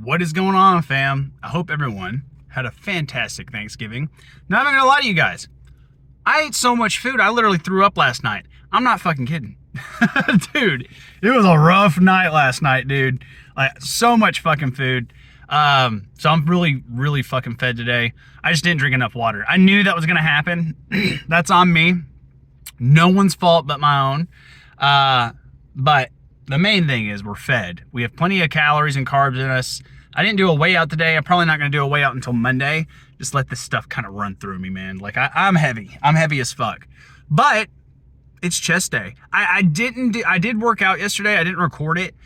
What is going on, fam? I hope everyone had a fantastic Thanksgiving. Now, I'm not gonna lie to you guys. I ate so much food, I literally threw up last night. I'm not fucking kidding. Dude, it was a rough night last night, dude. Like, so much fucking food. So I'm really fucking fed today. I just didn't drink enough water. I knew that was gonna happen. That's on me. No one's fault but my own. But the main thing is we're fed. We have plenty of calories and carbs in us. I didn't do a weigh out today. I'm probably not going to do a weigh out until Monday. Just let this stuff kind of run through me, man. Like I'm heavy. I'm heavy as fuck. But it's chest day. I did work out yesterday. I didn't record it.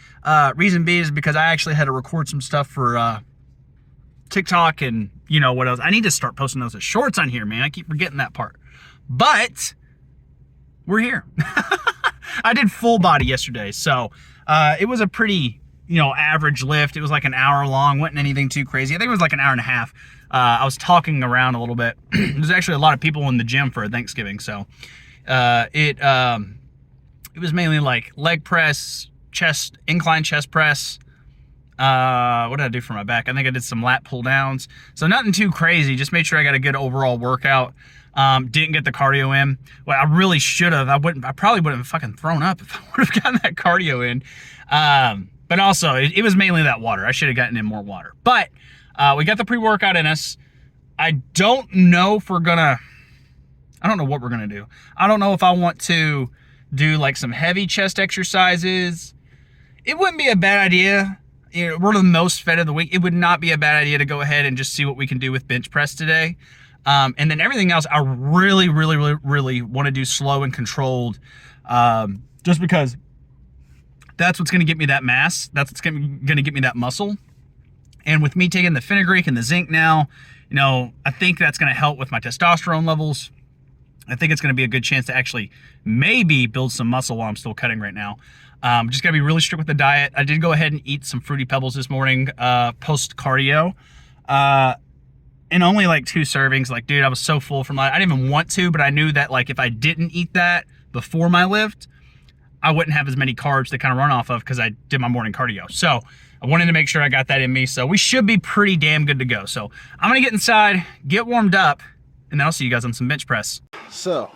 Reason being is because I actually had to record some stuff for TikTok and you know what else. I need to start posting those as shorts on here, man. I keep forgetting that part. But we're here. I did full body yesterday, so it was a pretty, average lift. It was like an hour long, wasn't anything too crazy. I think it was like an hour and a half. I was talking around a little bit. There's actually a lot of people in the gym for Thanksgiving, so it was mainly like leg press, incline chest press. What did I do for my back? I think I did some lat pull downs. So nothing too crazy. Just made sure I got a good overall workout. Didn't get the cardio in. Well, I really should have. I probably wouldn't have fucking thrown up if I would have gotten that cardio in. But also, it was mainly that water. I should have gotten in more water. But we got the pre-workout in us. I don't know if I don't know what we're gonna do. I don't know if I want to do like some heavy chest exercises. It wouldn't be a bad idea. We're the most fed of the week. It would not be a bad idea to go ahead and just see what we can do with bench press today. And then everything else, I really want to do slow and controlled, just because that's what's going to get me that mass. That's what's going to get me that muscle. And with me taking the fenugreek and the zinc now, I think that's going to help with my testosterone levels. I think it's going to be a good chance to actually maybe build some muscle while I'm still cutting right now. Just got to be really strict with the diet. I did go ahead and eat some Fruity Pebbles this morning, post cardio. And only like 2 servings. Like, dude, I was so full from that. I didn't even want to, but I knew that like if I didn't eat that before my lift, I wouldn't have as many carbs to kind of run off of because I did my morning cardio. So I wanted to make sure I got that in me. So we should be pretty damn good to go. So I'm gonna get inside, get warmed up, and then I'll see you guys on some bench press. So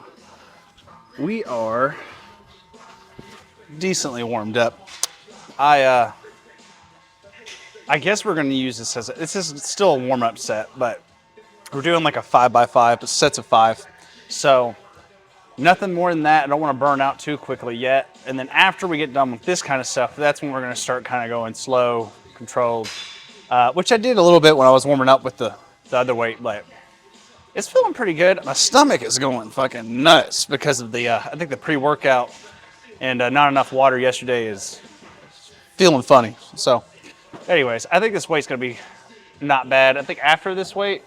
we are decently warmed up. I guess we're gonna use this this is still a warm-up set, but we're doing like a 5x5, but sets of 5. So nothing more than that. I don't want to burn out too quickly yet. And then after we get done with this kind of stuff, that's when we're gonna start kind of going slow, controlled, which I did a little bit when I was warming up with the other weight, but it's feeling pretty good. My stomach is going fucking nuts because of the, I think the pre-workout and not enough water yesterday is feeling funny. So anyways, I think this weight's gonna be not bad. I think after this weight,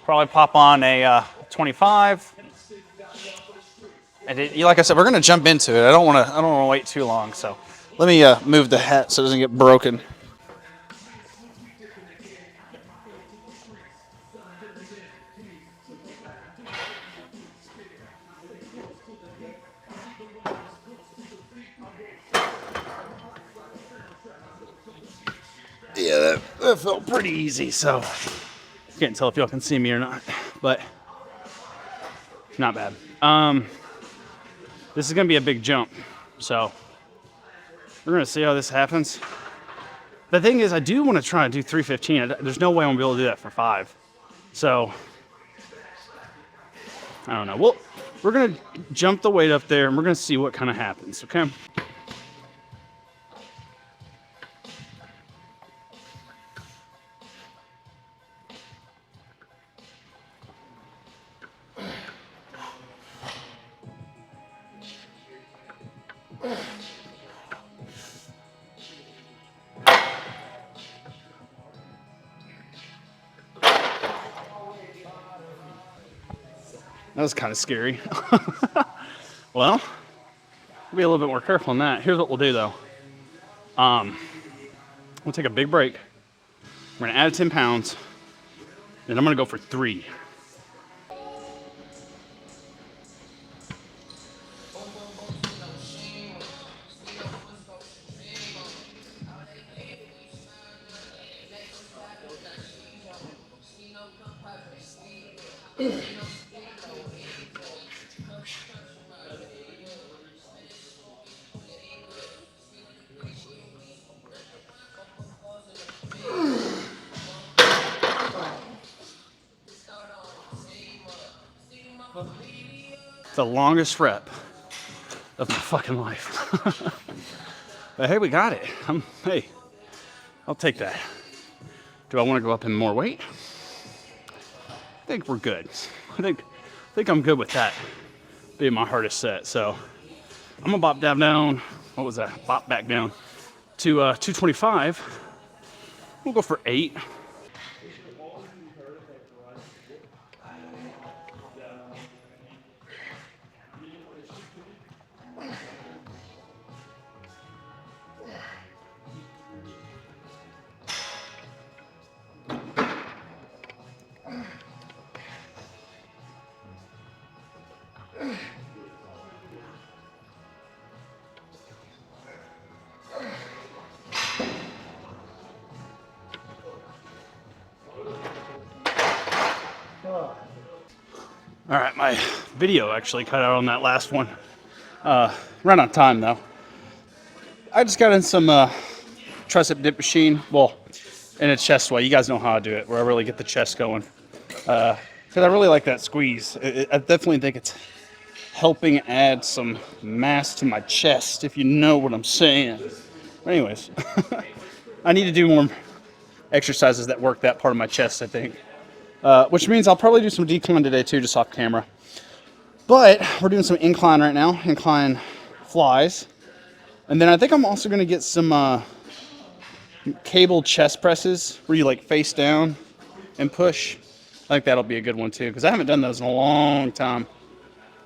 probably pop on a 25. And like I said, we're gonna jump into it. I don't wanna wait too long. So let me move the hat so it doesn't get broken. Yeah, that felt pretty easy, so can't tell if y'all can see me or not, but not bad. This is gonna be a big jump, so we're gonna see how this happens. The thing is, I do want to try to do 315. There's no way I'm gonna be able to do that for 5. So I don't know. Well, we're gonna jump the weight up there and we're gonna see what kind of happens, okay? That was kind of scary. Well, be a little bit more careful on that. Here's what we'll do though. We'll take a big break. We're gonna add 10 pounds. Then I'm gonna go for 3. The longest rep of my fucking life. But hey, we got it. Hey, I'll take that. Do I want to go up in more weight? I think we're good. I think I'm good with that being my hardest set. So I'm gonna bop down. What was that? Bop back down to 225. We'll go for 8. All right, my video actually cut out on that last one. Right on time though. I just got in some tricep dip machine. Well, in a chest way. You guys know how I do it, where I really get the chest going. Because I really like that squeeze. I definitely think it's helping add some mass to my chest, if you know what I'm saying. But anyways, I need to do more exercises that work that part of my chest, I think. Which means I'll probably do some decline today too, just off camera. But we're doing some incline right now, incline flies. And then I think I'm also going to get some cable chest presses where you like face down and push. I think that'll be a good one too, because I haven't done those in a long time.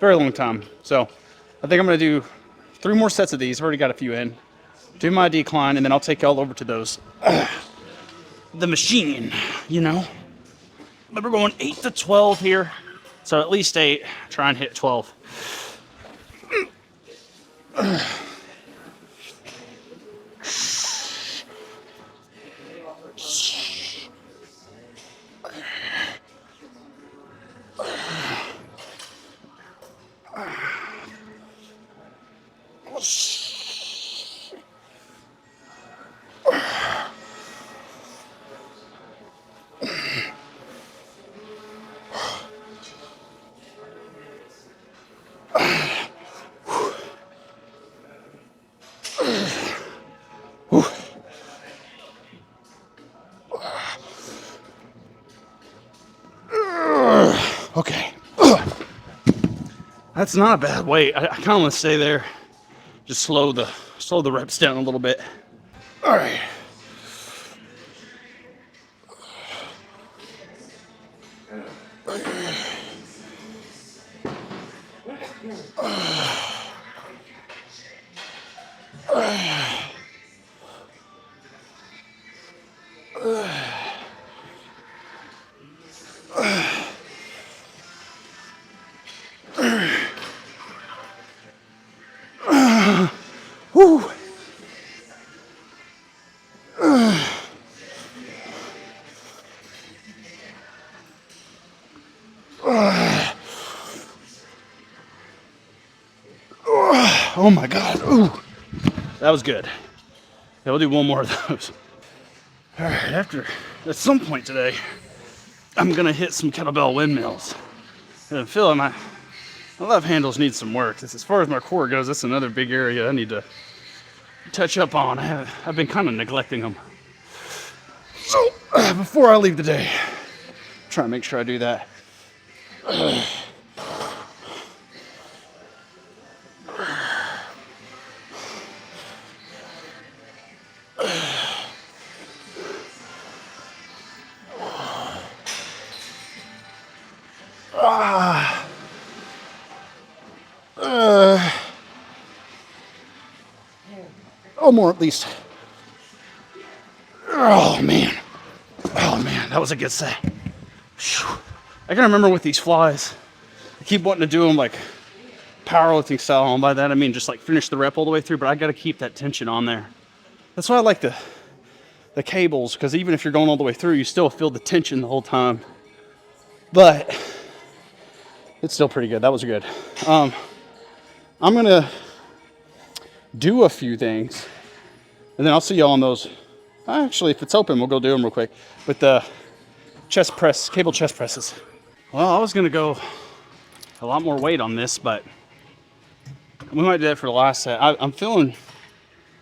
Very long time. So I think I'm going to do 3 more sets of these. I've already got a few in. Do my decline, and then I'll take y'all over to those. The machine, you know. But we're going 8 to 12 here. So at least 8. Try and hit 12. Okay. That's not a bad weight. I kind of want to stay there. Just slow the reps down a little bit. All right. Whew. Oh my God. Ooh. That was good. Yeah, we'll do one more of those. All right, at some point today, I'm gonna hit some kettlebell windmills. And I'm feeling my left handles need some work. As far as my core goes, that's another big area I need to touch up on. I've been kind of neglecting them. So before I leave today, try and make sure I do that. Oh, more at least. Oh man, that was a good set. Whew. I can remember with these flies, I keep wanting to do them like powerlifting style, and by that I mean just like finish the rep all the way through, but I got to keep that tension on there. That's why I like the cables, because even if you're going all the way through, you still feel the tension the whole time. But It's still pretty good. That was good. I'm gonna do a few things, and then I'll see y'all on those. Actually, if it's open, we'll go do them real quick. But the chest press, cable chest presses. Well, I was gonna go a lot more weight on this, but we might do that for the last set. I'm feeling,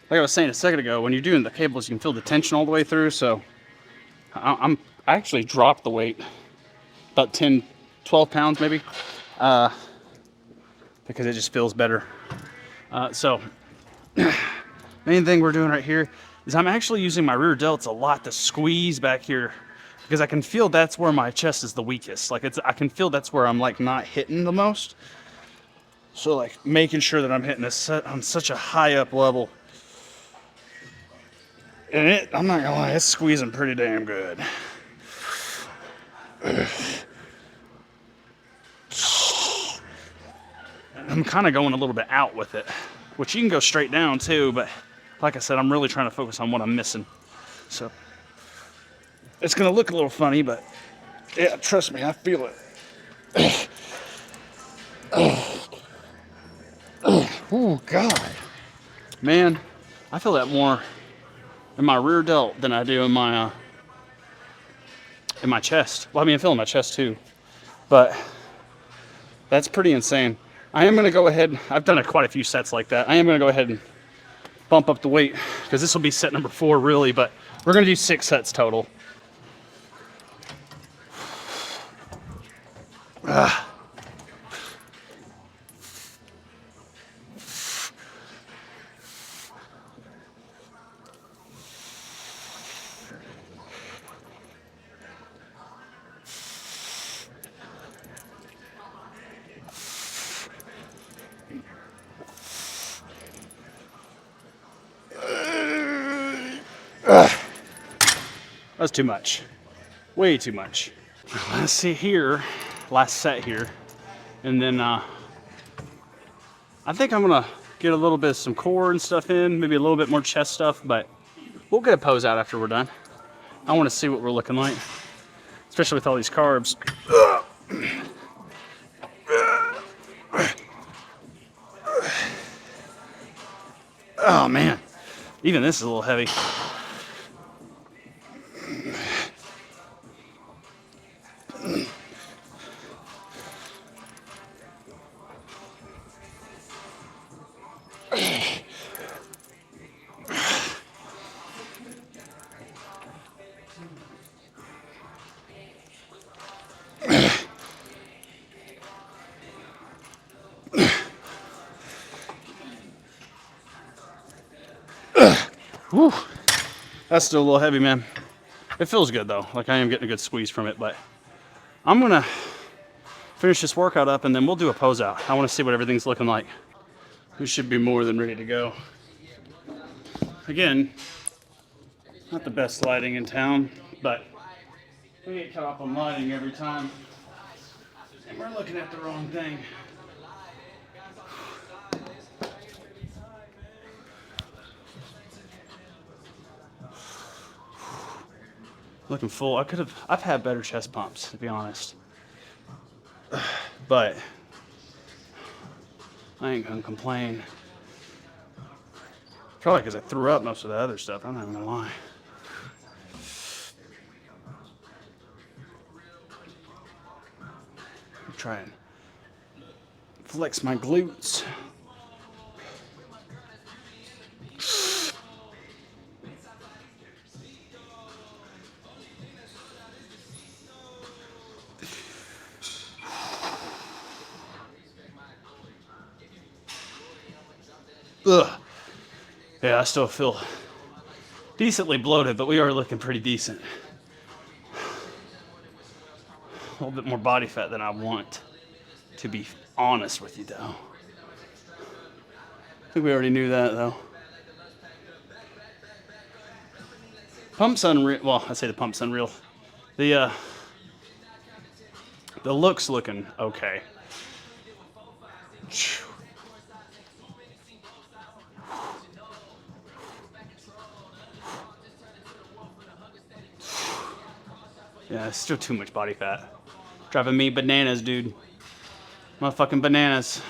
like I was saying a second ago, when you're doing the cables, you can feel the tension all the way through. So I actually dropped the weight about 10, 12 pounds maybe, because it just feels better. So main thing we're doing right here is I'm actually using my rear delts a lot to squeeze back here, because I can feel that's where my chest is the weakest. Like I can feel that's where I'm like not hitting the most. So like making sure that I'm hitting this set on such a high up level. And I'm not gonna lie, it's squeezing pretty damn good. I'm kind of going a little bit out with it, which you can go straight down too, but like I said, I'm really trying to focus on what I'm missing. So it's gonna look a little funny, but yeah, trust me, I feel it. Oh God, man, I feel that more in my rear delt than I do in my chest. Well, I mean, I feel in my chest too, but that's pretty insane. I am gonna go ahead. I've done quite a few sets like that. I am gonna go ahead and bump up the weight, because this will be set number 4 really, but we're gonna do 6 sets total. That's too much. Way too much. Let's see here. Last set here. And then I think I'm gonna get a little bit of some core and stuff in, maybe a little bit more chest stuff, but we'll get a pose out after we're done. I wanna see what we're looking like, especially with all these carbs. Oh man, even this is a little heavy. Whew. That's still a little heavy, man. It feels good though. Like I am getting a good squeeze from it, but I'm gonna finish this workout up and then we'll do a pose out. I wanna see what everything's looking like. We should be more than ready to go. Again, not the best lighting in town, but we get caught up on lighting every time. And we're looking at the wrong thing. Looking full. I've had better chest pumps, to be honest. But I ain't gonna complain. Probably because I threw up most of the other stuff, I'm not even gonna lie. I'm trying to flex my glutes. Ugh. Yeah, I still feel decently bloated, but we are looking pretty decent. A little bit more body fat than I want, to be honest with you, though. I think we already knew that, though. Pump's unreal. Well, I say the pump's unreal. The look's looking okay. Yeah, it's still too much body fat. Driving me bananas, dude. Motherfucking bananas.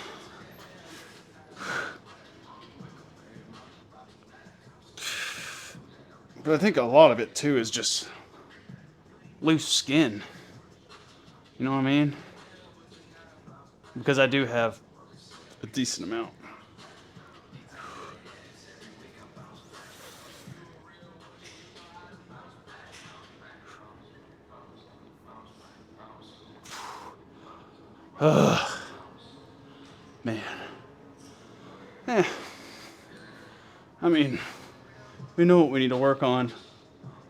But I think a lot of it too is just loose skin. You know what I mean? Because I do have a decent amount. Ugh. Man. I mean, we know what we need to work on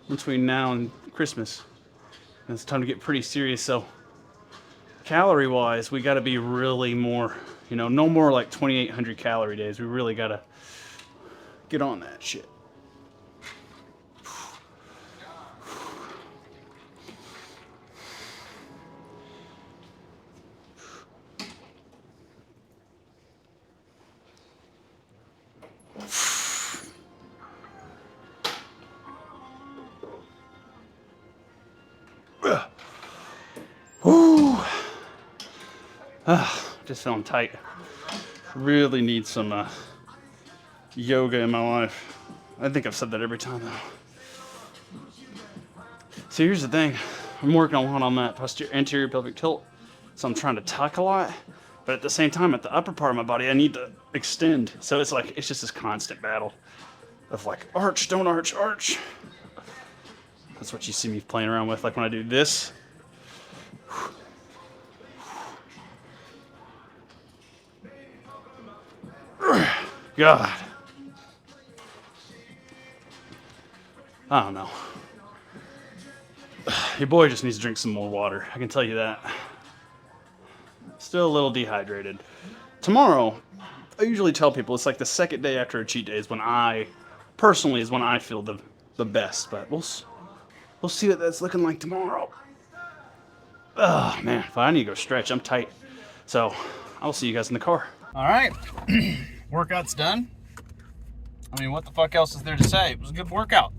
between now and Christmas. And it's time to get pretty serious, so calorie wise, we got to be really more, you know, no more like 2,800 calorie days. We really got to get on that shit. Whew. Just feeling tight. Really need some yoga in my life. I think I've said that every time though. So here's the thing. I'm working a lot on that anterior pelvic tilt. So I'm trying to tuck a lot. But at the same time, at the upper part of my body, I need to extend. So it's like, it's just this constant battle of like, arch, don't arch, arch. That's what you see me playing around with. Like when I do this. God. I don't know. Your boy just needs to drink some more water. I can tell you that. Still a little dehydrated. Tomorrow, I usually tell people it's like the second day after a cheat day is when I, personally, is when I feel the best. But we'll see what that's looking like tomorrow. Oh, man. If I need to go stretch, I'm tight. So, I'll see you guys in the car. All right. Workout's done. I mean, what the fuck else is there to say? It was a good workout.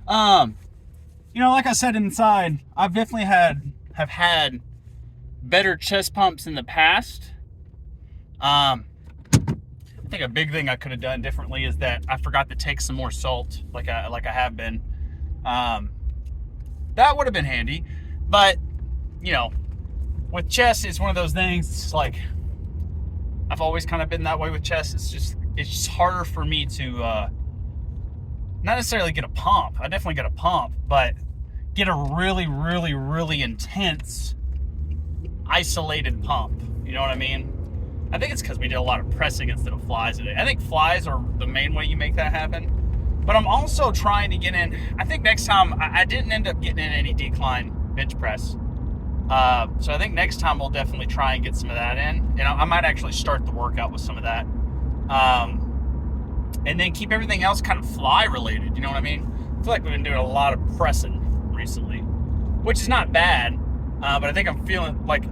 You know, like I said inside, I've definitely have had better chest pumps in the past. I think a big thing I could have done differently is that I forgot to take some more salt, like I have been. That would have been handy, but you know, with chest, it's one of those things. It's like I've always kind of been that way with chest. It's just harder for me to not necessarily get a pump. I definitely get a pump, but get a really, really, really intense isolated pump. You know what I mean? I think it's because we did a lot of pressing instead of flies today. I think flies are the main way you make that happen. But I'm also trying to get in. I think next time, I didn't end up getting in any decline bench press. So I think next time we'll definitely try and get some of that in. And I might actually start the workout with some of that. And then keep everything else kind of fly related. You know what I mean? I feel like we've been doing a lot of pressing recently, which is not bad. But I think I'm feeling like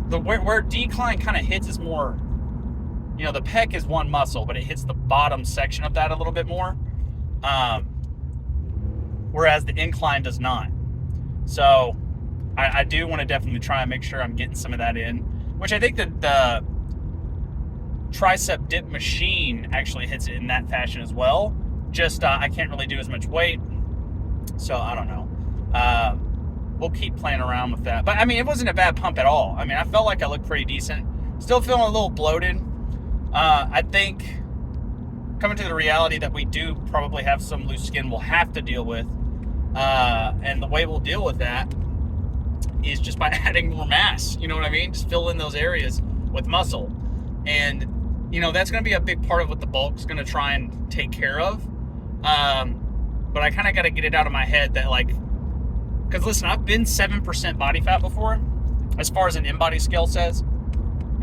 where decline kind of hits is more, you know, the pec is one muscle, but it hits the bottom section of that a little bit more. Whereas the incline does not. So I do want to definitely try and make sure I'm getting some of that in, which I think that the tricep dip machine actually hits it in that fashion as well. Just I can't really do as much weight, so I don't know. We'll keep playing around with that. But I mean, it wasn't a bad pump at all. I mean, I felt like I looked pretty decent. Still feeling a little bloated. I think coming to the reality that we do probably have some loose skin we'll have to deal with. And the way we'll deal with that is just by adding more mass. You know what I mean? Just fill in those areas with muscle. And, you know, that's going to be a big part of what the bulk's going to try and take care of. But I kind of got to get it out of my head that, like, because listen, I've been 7% body fat before, as far as an in-body scale says.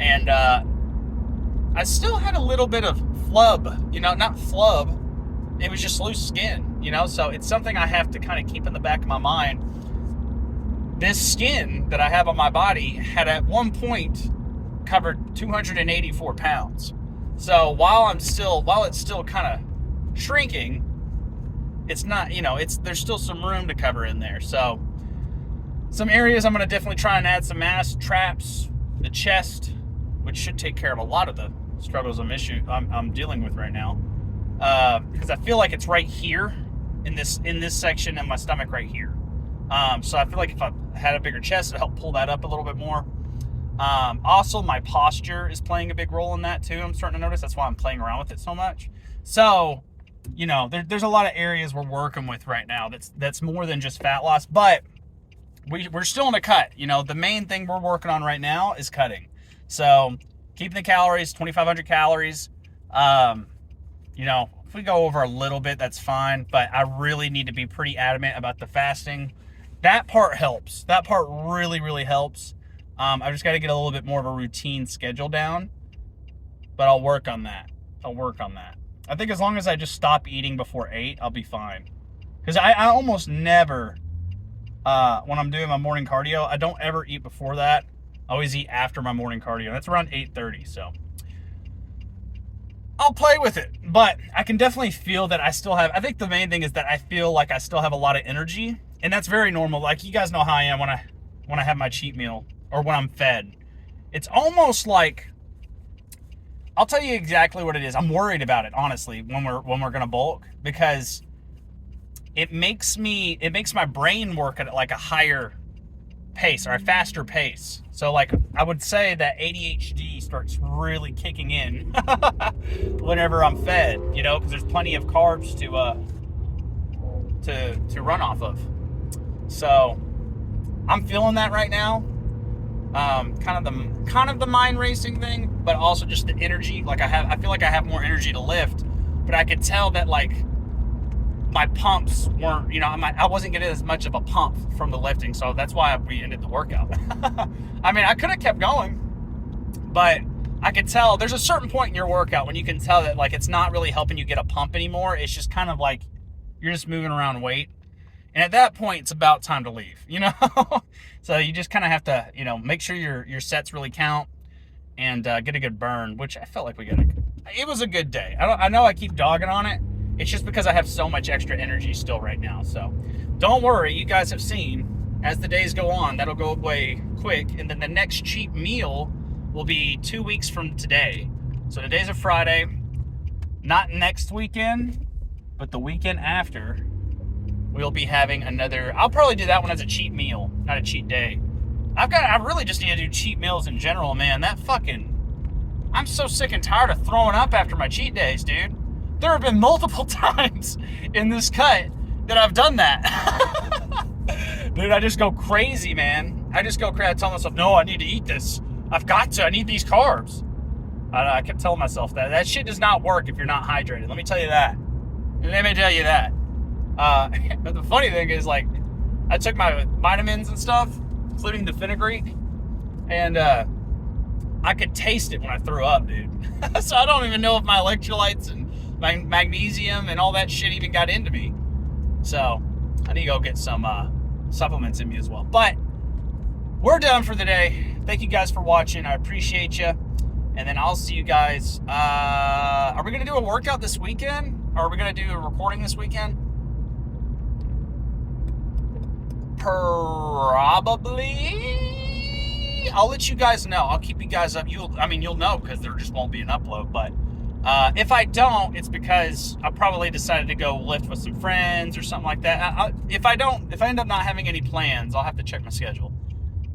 And I still had a little bit of flub, you know, not flub. It was just loose skin, you know? So it's something I have to kind of keep in the back of my mind. This skin that I have on my body had at one point covered 284 pounds. So while it's still kind of shrinking, it's not, you know, there's still some room to cover in there. So some areas I'm going to definitely try and add some mass, traps, the chest, which should take care of a lot of the struggles I'm dealing with right now. Because I feel like it's right here in this section and my stomach right here. So I feel like if I had a bigger chest, it'd help pull that up a little bit more. Also, my posture is playing a big role in that too. I'm starting to notice. That's why I'm playing around with it so much. So, you know, there's a lot of areas we're working with right now that's more than just fat loss, but we're still in a cut. You know, the main thing we're working on right now is cutting. So keeping the calories, 2,500 calories. You know, if we go over a little bit, that's fine, but I really need to be pretty adamant about the fasting. That part helps. That part really, really helps. I've just got to get a little bit more of a routine schedule down, but I'll work on that. I think as long as I just stop eating before 8, I'll be fine. Because I almost never, when I'm doing my morning cardio, I don't ever eat before that. I always eat after my morning cardio. That's around 8:30, so I'll play with it. But I can definitely feel that I think the main thing is that I feel like I still have a lot of energy, and that's very normal. Like, you guys know how I am when I have my cheat meal or when I'm fed. It's almost like, I'll tell you exactly what it is. I'm worried about it, honestly, when we're gonna bulk, because it makes my brain work at like a higher pace or a faster pace. So like, I would say that ADHD starts really kicking in whenever I'm fed, you know, because there's plenty of carbs to run off of. So I'm feeling that right now. Kind of the mind racing thing, but also just the energy. Like, I feel like I have more energy to lift, but I could tell that like my pumps weren't, you know, I wasn't getting as much of a pump from the lifting, so that's why we ended the workout. I mean, I could have kept going, but I could tell there's a certain point in your workout when you can tell that like it's not really helping you get a pump anymore. It's just kind of like you're just moving around weight. And at that point, it's about time to leave, you know? So you just kind of have to, you know, make sure your sets really count and get a good burn, which I felt like it was a good day. I know I keep dogging on it. It's just because I have so much extra energy still right now. So don't worry, you guys have seen, as the days go on, that'll go away quick. And then the next cheap meal will be 2 weeks from today. So today's a Friday, not next weekend, but the weekend after. We'll be having another, I'll probably do that one as a cheat meal, not a cheat day. I really just need to do cheat meals in general, man. I'm so sick and tired of throwing up after my cheat days, dude. There have been multiple times in this cut that I've done that. Dude, I just go crazy, man. I tell myself, no, I need to eat this. I need these carbs. I kept telling myself that shit does not work if you're not hydrated. Let me tell you that. But the funny thing is, like, I took my vitamins and stuff, including the fenugreek, and I could taste it when I threw up, dude. So I don't even know if my electrolytes and my magnesium and all that shit even got into me. So I need to go get some supplements in me as well. But we're done for the day. Thank you guys for watching. I appreciate you. And then I'll see you guys. Are we going to do a workout this weekend? Or are we going to do a recording this weekend? Probably. I'll let you guys know. I'll keep you guys up. You'll know, because there just won't be an upload. But if I don't, it's because I probably decided to go lift with some friends or something like that. If I end up not having any plans, I'll have to check my schedule.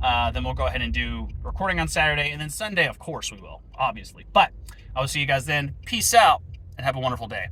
Then we'll go ahead and do recording on Saturday, and then Sunday, of course, we will, obviously. But I will see you guys then. Peace out, and have a wonderful day.